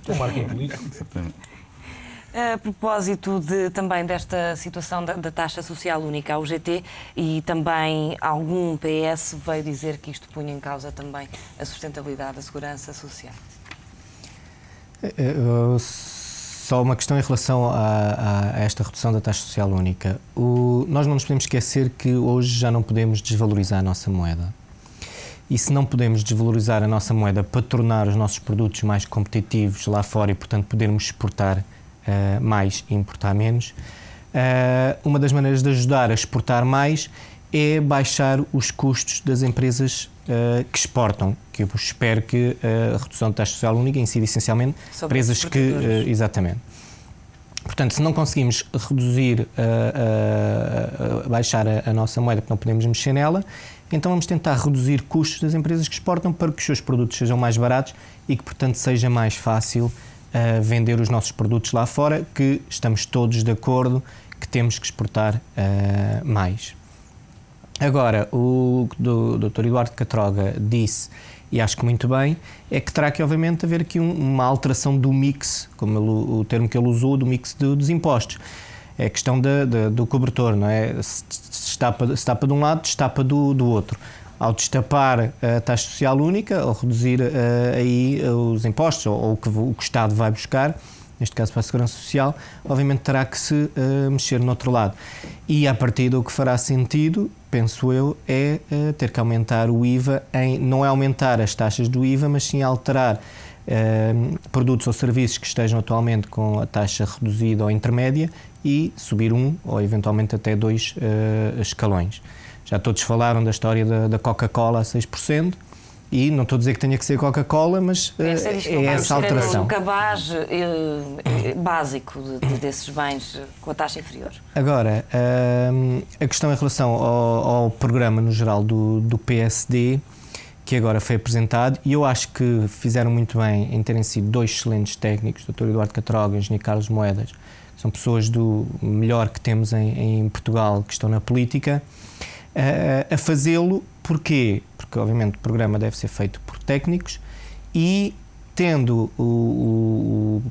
O marketing político. A propósito também desta situação da taxa social única, a UGT, e também algum PS veio dizer que isto punha em causa também a sustentabilidade da segurança social. Só uma questão em relação a esta redução da taxa social única. Nós não nos podemos esquecer que hoje já não podemos desvalorizar a nossa moeda. E se não podemos desvalorizar a nossa moeda para tornar os nossos produtos mais competitivos lá fora e, portanto, podermos exportar mais e importar menos, uma das maneiras de ajudar a exportar mais é baixar os custos das empresas que exportam, que eu espero que a redução da taxa social única incida essencialmente sobre empresas que... exatamente. Portanto, se não conseguimos reduzir, baixar a nossa moeda porque não podemos mexer nela, então vamos tentar reduzir custos das empresas que exportam para que os seus produtos sejam mais baratos e que, portanto, seja mais fácil vender os nossos produtos lá fora, que estamos todos de acordo que temos que exportar mais. Agora, o que o Dr. Eduardo Catroga disse, e acho que muito bem, é que terá que, obviamente, haver aqui uma alteração do mix, como o termo que ele usou, do mix dos impostos. É a questão do cobertor, não é? Se destapa de um lado, destapa do outro. Ao destapar a taxa social única, ou reduzir aí os impostos, ou o que o Estado vai buscar, neste caso para a Segurança Social, obviamente terá que se mexer no outro lado. E a partir do que fará sentido, penso eu, é ter que aumentar o IVA, não é aumentar as taxas do IVA, mas sim alterar produtos ou serviços que estejam atualmente com a taxa reduzida ou intermédia e subir ou eventualmente até 2 escalões. Já todos falaram da história da Coca-Cola a 6%, e não estou a dizer que tenha que ser Coca-Cola, mas é essa alteração. O cabaz básico desses bens com a taxa inferior. Agora, a questão em relação ao programa no geral do PSD, que agora foi apresentado, e eu acho que fizeram muito bem em terem sido 2 excelentes técnicos, o Dr. Eduardo Catroga e o Engenheiro Carlos Moedas, são pessoas do melhor que temos em Portugal, que estão na política, a fazê-lo. Porquê? Porque, obviamente, o programa deve ser feito por técnicos e, tendo o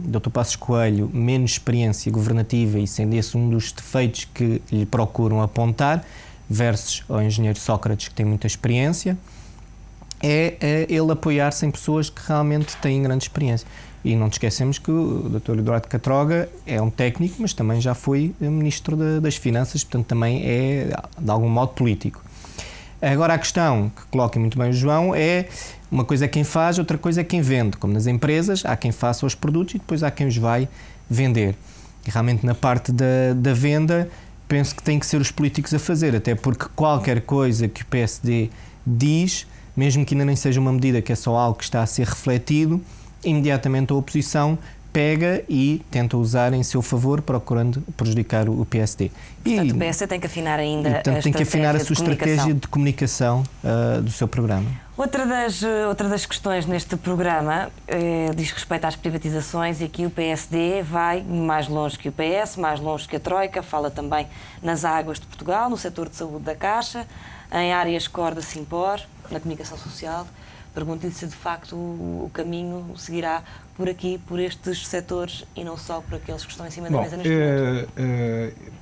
Dr. Passos Coelho menos experiência governativa e sendo esse um dos defeitos que lhe procuram apontar, versus o engenheiro Sócrates, que tem muita experiência, é ele apoiar-se em pessoas que realmente têm grande experiência. E não nos esquecemos que o Dr. Eduardo Catroga é um técnico, mas também já foi Ministro das Finanças, portanto também é, de algum modo, político. Agora, a questão que coloca muito bem o João é: uma coisa é quem faz, outra coisa é quem vende. Como nas empresas, há quem faça os produtos e depois há quem os vai vender. E realmente, na parte da venda, penso que tem que ser os políticos a fazer, até porque qualquer coisa que o PSD diz, mesmo que ainda nem seja uma medida, que é só algo que está a ser refletido, imediatamente a oposição pega e tenta usar em seu favor, procurando prejudicar o PSD. Portanto, o PSD tem que afinar ainda a sua estratégia de comunicação do seu programa. Outra das questões neste programa diz respeito às privatizações, e aqui o PSD vai mais longe que o PS, mais longe que a Troika, fala também nas águas de Portugal, no setor de saúde da Caixa, em áreas core da Simpor, na comunicação social. Pergunto-lhe se de facto o caminho seguirá por aqui, por estes setores e não só por aqueles que estão em cima da mesa neste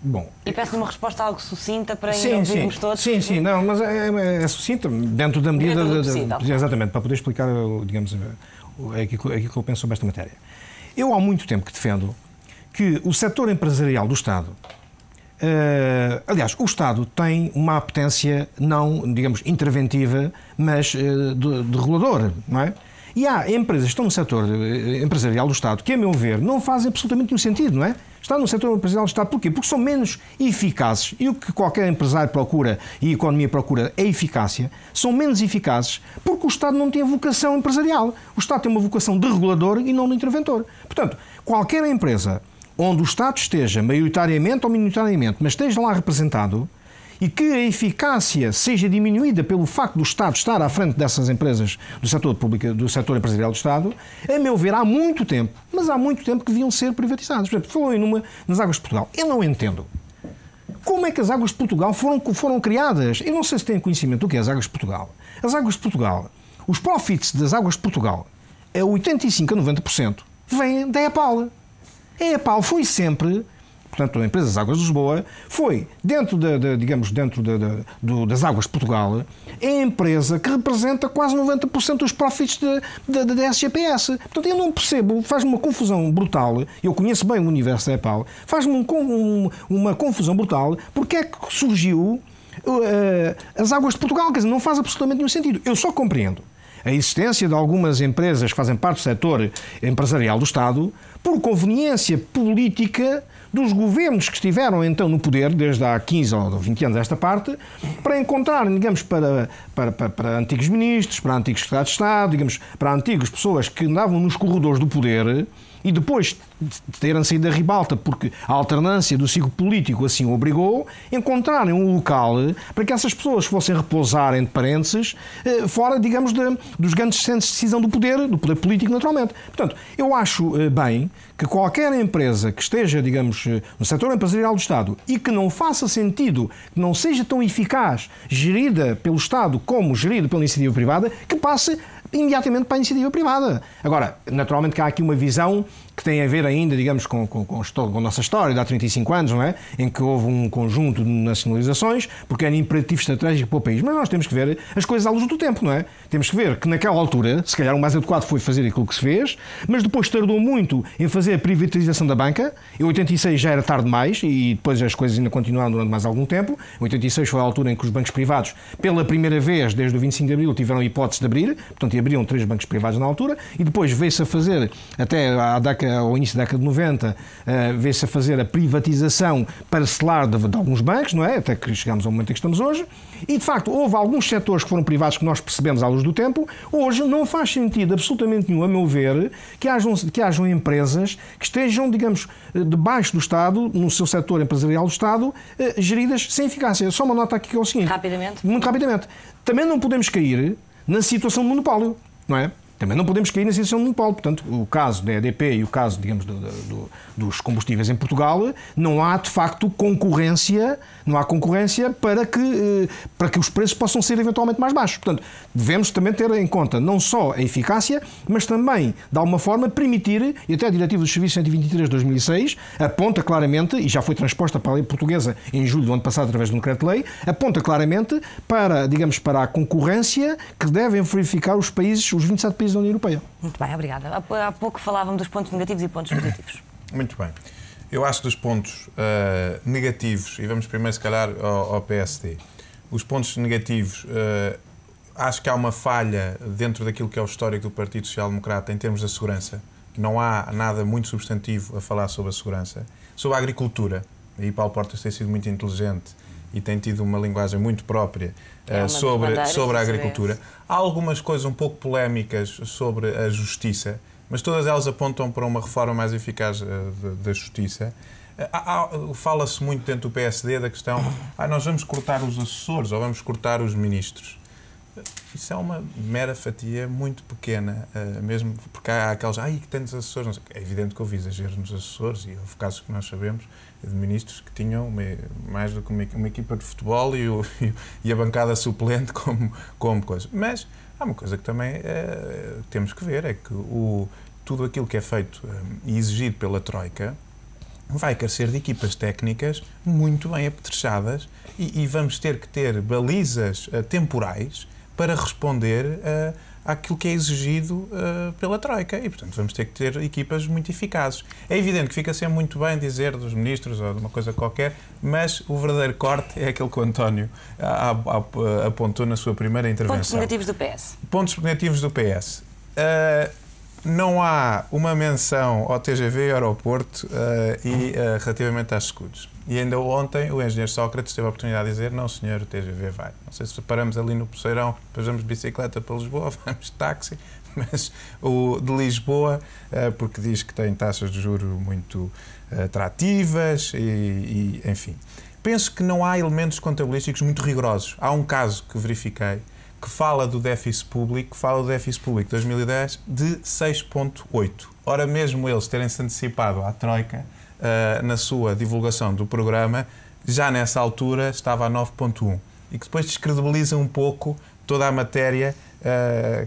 momento. E peço-lhe uma resposta algo sucinta para ouvirmos todos. Sim, não, mas é sucinta, dentro da medida... Exatamente, para poder explicar, digamos, aquilo que eu penso sobre esta matéria. Eu há muito tempo que defendo que o setor empresarial do Estado... aliás, o Estado tem uma apetência não, digamos, interventiva, mas de regulador, não é? E há empresas que estão no setor empresarial do Estado que, a meu ver, não fazem absolutamente nenhum sentido, não é? Está no setor empresarial do Estado porquê? Porque são menos eficazes, e o que qualquer empresário procura e a economia procura é eficácia, são menos eficazes porque o Estado não tem a vocação empresarial. O Estado tem uma vocação de regulador e não de interventor. Portanto, qualquer empresa onde o Estado esteja, maioritariamente ou minoritariamente, mas esteja lá representado, e que a eficácia seja diminuída pelo facto do Estado estar à frente dessas empresas do setor público, do setor empresarial do Estado, a meu ver, há muito tempo, mas há muito tempo que deviam ser privatizadas. Por exemplo, falou nas Águas de Portugal. Eu não entendo. Como é que as Águas de Portugal foram criadas? Eu não sei se têm conhecimento do que é as Águas de Portugal. As Águas de Portugal, os profits das Águas de Portugal, a 85% a 90% vem da EPAL. A EPAL foi sempre, portanto, a empresa das Águas de Lisboa, foi, dentro das Águas de Portugal, a empresa que representa quase 90% dos profits da SGPS. Portanto, eu não percebo, faz-me uma confusão brutal, eu conheço bem o universo da EPAL, faz-me uma confusão brutal, porque é que surgiu as Águas de Portugal, quer dizer, não faz absolutamente nenhum sentido. Eu só compreendo a existência de algumas empresas que fazem parte do setor empresarial do Estado por conveniência política dos governos que estiveram então no poder, desde há 15 ou 20 anos esta parte, para encontrarem, digamos, para antigos ministros, para antigos secretários de Estado, digamos, para antigas pessoas que andavam nos corredores do poder e depois de terem saído da ribalta porque a alternância do ciclo político assim o obrigou, encontrarem um local para que essas pessoas fossem repousar, entre parênteses, fora, digamos, dos grandes centros de decisão do poder político, naturalmente. Portanto, eu acho bem que qualquer empresa que esteja, digamos, no setor empresarial do Estado e que não faça sentido, que não seja tão eficaz, gerida pelo Estado como gerida pela iniciativa privada, que passe imediatamente para a iniciativa privada. Agora, naturalmente que há aqui uma visão que tem a ver ainda, digamos, com a nossa história de há 35 anos, não é? Em que houve um conjunto de nacionalizações, porque era imperativo estratégico para o país. Mas nós temos que ver as coisas à luz do tempo, não é? Temos que ver que naquela altura, se calhar o mais adequado foi fazer aquilo que se fez, mas depois tardou muito em fazer a privatização da banca. Em 86 já era tarde demais e depois as coisas ainda continuaram durante mais algum tempo. Em 86 foi a altura em que os bancos privados, pela primeira vez desde o 25 de Abril, tiveram a hipótese de abrir, portanto, e abriram 3 bancos privados na altura, e depois veio-se a fazer, até ao início da década de 90, veio-se a fazer a privatização parcelar de alguns bancos, não é? Até que chegámos ao momento em que estamos hoje. E, de facto, houve alguns setores que foram privados que nós percebemos à luz do tempo. Hoje não faz sentido absolutamente nenhum, a meu ver, que hajam empresas que estejam, digamos, debaixo do Estado, no seu setor empresarial do Estado, geridas sem eficácia. Só uma nota aqui que é o seguinte. Rapidamente. Muito rapidamente. Também não podemos cair na situação de monopólio, não é? Também não podemos cair na situação de monopólio. Portanto, o caso da EDP e o caso, digamos, dos combustíveis em Portugal, não há, de facto, concorrência, não há concorrência para que os preços possam ser eventualmente mais baixos. Portanto, devemos também ter em conta não só a eficácia, mas também, de alguma forma, permitir, e até a Diretiva dos Serviços 123 de 2006 aponta claramente, e já foi transposta para a lei portuguesa em julho do ano passado através de um decreto-lei, aponta claramente para, digamos, para a concorrência que devem verificar os 27 países da União Europeia. Muito bem, obrigada. Há pouco falávamos dos pontos negativos e pontos positivos. Muito bem. Eu acho que dos pontos negativos, e vamos primeiro se calhar ao PSD, os pontos negativos, acho que há uma falha dentro daquilo que é o histórico do Partido Social Democrata em termos da segurança. Não há nada muito substantivo a falar sobre a segurança. Sobre a agricultura, aí Paulo Portas tem sido muito inteligente e tem tido uma linguagem muito própria sobre a agricultura. Há algumas coisas um pouco polémicas sobre a justiça, mas todas elas apontam para uma reforma mais eficaz da justiça. Fala-se muito dentro do PSD da questão nós vamos cortar os assessores ou vamos cortar os ministros. Isso é uma mera fatia muito pequena, mesmo porque há aqueles que tantos assessores. É evidente que houve exagero nos assessores e houve casos que nós sabemos de ministros que tinham mais do que uma equipa de futebol e a bancada suplente como coisa. Mas há uma coisa que também temos que ver, é que tudo aquilo que é feito e exigido pela Troika vai carecer de equipas técnicas muito bem apetrechadas e vamos ter que ter balizas temporais para responder àquilo que é exigido pela Troika. E, portanto, vamos ter que ter equipas muito eficazes. É evidente que fica sempre muito bem dizer dos ministros ou de uma coisa qualquer, mas o verdadeiro corte é aquele que o António apontou na sua primeira intervenção. Pontos negativos do PS. Pontos negativos do PS. Não há uma menção ao TGV, aeroporto e relativamente às escudos. E ainda ontem o engenheiro Sócrates teve a oportunidade de dizer não senhor, o TGV vai. Não sei se paramos ali no Poceirão, depois vamos de bicicleta para Lisboa, vamos de táxi, mas o de Lisboa, porque diz que tem taxas de juros muito atrativas e enfim. Penso que não há elementos contabilísticos muito rigorosos. Há um caso que verifiquei que fala do déficit público, de 2010 de 6,8. Ora, mesmo eles terem-se antecipado à Troika, na sua divulgação do programa, já nessa altura estava a 9,1 e que depois descredibiliza um pouco toda a matéria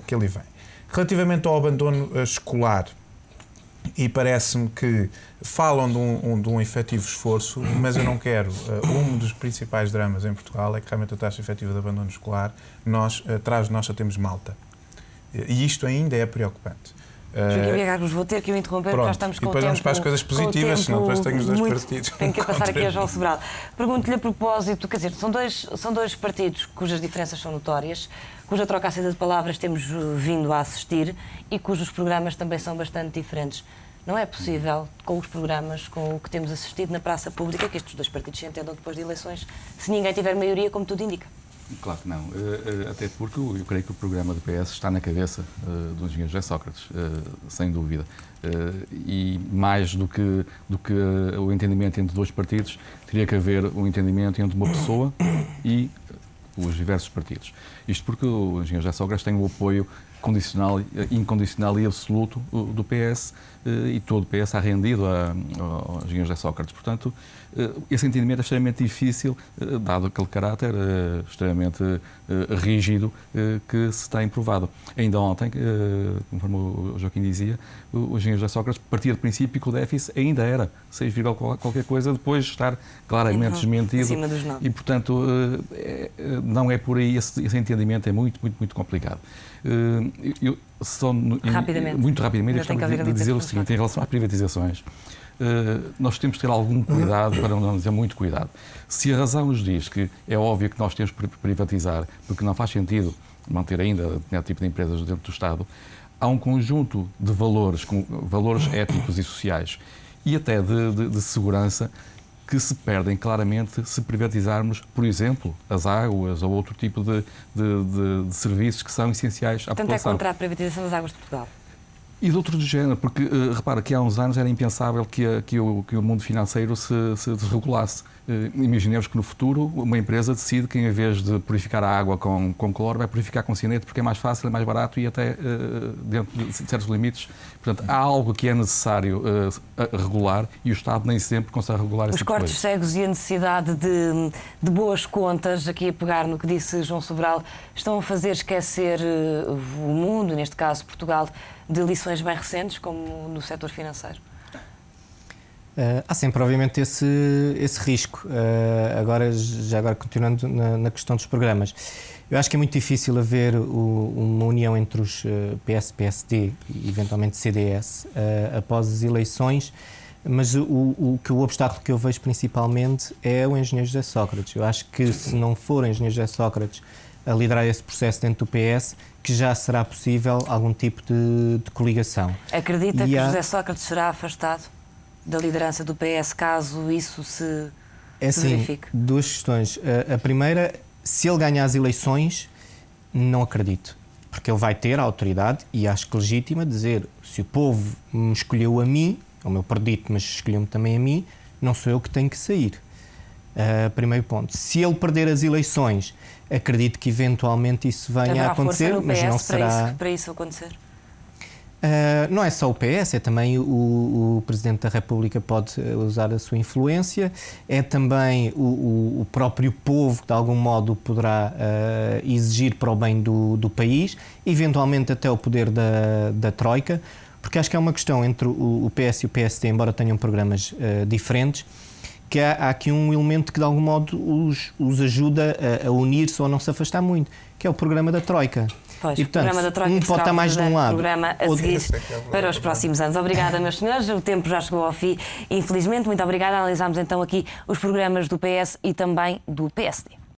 que ali vem. Relativamente ao abandono escolar, e parece-me que falam de um efetivo esforço, mas eu não quero. Um dos principais dramas em Portugal é que realmente a taxa efetiva de abandono escolar, atrás de nós só temos Malta. E isto ainda é preocupante. Joaquim Viegas, vou ter que o interromper, porque já estamos com o tempo. E depois vamos para as coisas positivas, senão depois tenho os dois partidos. Tenho que passar aqui a João Sobral. Pergunto-lhe a propósito, quer dizer, são dois partidos cujas diferenças são notórias, cuja troca à saída de palavras temos vindo a assistir e cujos programas também são bastante diferentes. Não é possível, com os programas, com o que temos assistido na praça pública, que estes dois partidos se entendam depois de eleições, se ninguém tiver maioria, como tudo indica. Claro que não, até porque eu creio que o programa do PS está na cabeça do engenheiro José Sócrates, sem dúvida. E mais do que o entendimento entre dois partidos, teria que haver um entendimento entre uma pessoa e os diversos partidos. Isto porque o engenheiro José Sócrates tem o apoio condicional, incondicional e absoluto do PS, e todo o PS está rendido ao engenheiro José Sócrates. Portanto, esse entendimento é extremamente difícil, dado aquele caráter extremamente rígido que se tem provado. Ainda ontem, conforme o Joaquim dizia, o engenheiro José Sócrates partia do princípio que o déficit ainda era 6, qualquer coisa, depois de estar claramente desmentido. Acima dos 9. E, portanto, não é por aí, esse entendimento é muito, muito, muito complicado. Muito rapidamente, eu gostava de dizer o seguinte, em relação às privatizações, nós temos que ter algum cuidado, para não dizer muito cuidado. Se a razão nos diz que é óbvio que nós temos que privatizar, porque não faz sentido manter ainda determinado tipo de empresas dentro do Estado, há um conjunto de valores, valores éticos e sociais e até de segurança, que se perdem claramente se privatizarmos, por exemplo, as águas ou outro tipo de serviços que são essenciais à população. Portanto, é contra a privatização das águas de Portugal? E de outro género, porque repara que há uns anos era impensável que o mundo financeiro se desregulasse. Imaginemos que no futuro uma empresa decide que em vez de purificar a água com cloro vai purificar com cianeto porque é mais fácil, é mais barato e até dentro de certos limites. Portanto, há algo que é necessário regular e o Estado nem sempre consegue regular esse tipo de coisa. Os cortes cegos e a necessidade de boas contas, aqui a pegar no que disse João Sobral, estão a fazer esquecer o mundo, neste caso Portugal, de lições bem recentes, como no setor financeiro? Há sempre, obviamente, esse risco. Agora continuando na questão dos programas, eu acho que é muito difícil haver uma união entre os PS, PSD e, eventualmente, CDS após as eleições, mas o obstáculo que eu vejo principalmente é o engenheiro José Sócrates. Eu acho que se não for o engenheiro José Sócrates a liderar esse processo dentro do PS, que já será possível algum tipo de coligação. Acredita que José Sócrates será afastado da liderança do PS caso isso se verifique? Duas questões. A primeira, se ele ganhar as eleições, não acredito. Porque ele vai ter a autoridade, e acho que legítima, dizer se o povo me escolheu a mim, é o meu predito, mas escolheu-me também a mim, não sou eu que tenho que sair. Primeiro ponto. Se ele perder as eleições, acredito que eventualmente isso venha a acontecer, mas não será para isso acontecer. Não é só o PS, é também o Presidente da República pode usar a sua influência, é também o próprio povo que de algum modo poderá exigir para o bem do país, eventualmente até o poder da Troika, porque acho que é uma questão entre o PS e o PSD, embora tenham programas diferentes, que há aqui um elemento que de algum modo os ajuda a unir-se ou a não se afastar muito, que é o programa da Troika. Pois, e, portanto, o programa da Troika pode estar mais de um lado. Programa a seguir para os próximos anos. Obrigada, meus senhores. O tempo já chegou ao fim, infelizmente. Muito obrigada. Analisámos então aqui os programas do PS e também do PSD.